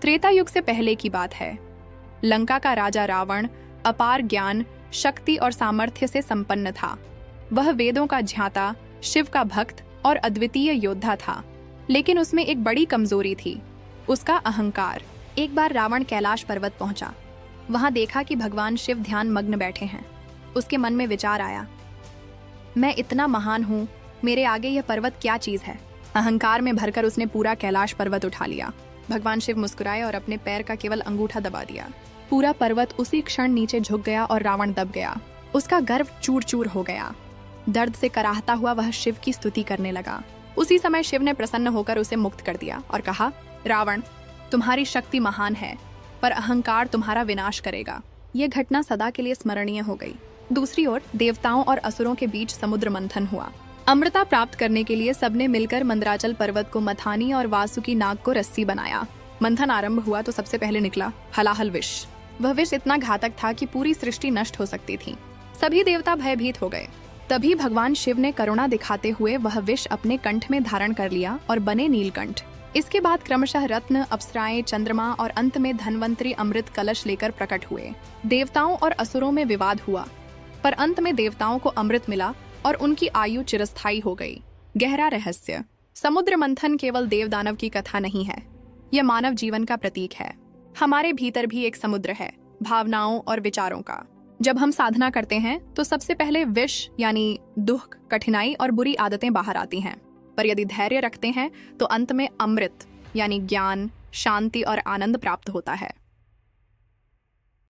त्रेता युग से पहले की बात है। लंका का राजा रावण अपार ज्ञान, शक्ति और सामर्थ्य से संपन्न था। वह वेदों का ज्ञाता, शिव का भक्त और अद्वितीय योद्धा था। लेकिन उसमें एक बड़ी कमजोरी थी, उसका अहंकार। एक बार रावण कैलाश पर्वत पहुंचा। वहां देखा कि भगवान शिव ध्यान मग्न बैठे हैं। उसके मन में विचार आया, मैं इतना महान हूँ, मेरे आगे यह पर्वत क्या चीज है। अहंकार में भरकर उसने पूरा कैलाश पर्वत उठा लिया। भगवान शिव मुस्कुराए और अपने पैर का केवल अंगूठा दबा दिया। पूरा पर्वत उसी क्षण नीचे झुक गया और रावण दब गया। उसका गर्व चूर चूर हो गया। दर्द से कराहता हुआ वह शिव की स्तुति करने लगा। उसी समय शिव ने प्रसन्न होकर उसे मुक्त कर दिया और कहा, रावण, तुम्हारी शक्ति महान है, पर अहंकार तुम्हारा विनाश करेगा। यह घटना सदा के लिए स्मरणीय हो गई। दूसरी ओर देवताओं और असुरों के बीच समुद्र मंथन हुआ। अमृता प्राप्त करने के लिए सबने मिलकर मंदराचल पर्वत को मथानी और वासुकी नाग को रस्सी बनाया। मंथन आरंभ हुआ तो सबसे पहले निकला हलाहल विष। वह विष इतना घातक था कि पूरी सृष्टि नष्ट हो सकती थी। सभी देवता भयभीत हो गए। तभी भगवान शिव ने करुणा दिखाते हुए वह विष अपने कंठ में धारण कर लिया और बने नीलकंठ। इसके बाद क्रमशः रत्न, अप्सराएं, चंद्रमा और अंत में धन्वंतरी अमृत कलश लेकर प्रकट हुए। देवताओं और असुरों में विवाद हुआ, पर अंत में देवताओं को अमृत मिला और उनकी आयु चिरस्थायी हो गई। गहरा रहस्य, समुद्र मंथन केवल देव दानव की कथा नहीं है, यह मानव जीवन का प्रतीक है। हमारे भीतर भी एक समुद्र है, भावनाओं और विचारों का। जब हम साधना करते हैं तो सबसे पहले विष यानी दुख, कठिनाई और बुरी आदतें बाहर आती हैं, पर यदि धैर्य रखते हैं तो अंत में अमृत यानी ज्ञान, शांति और आनंद प्राप्त होता है।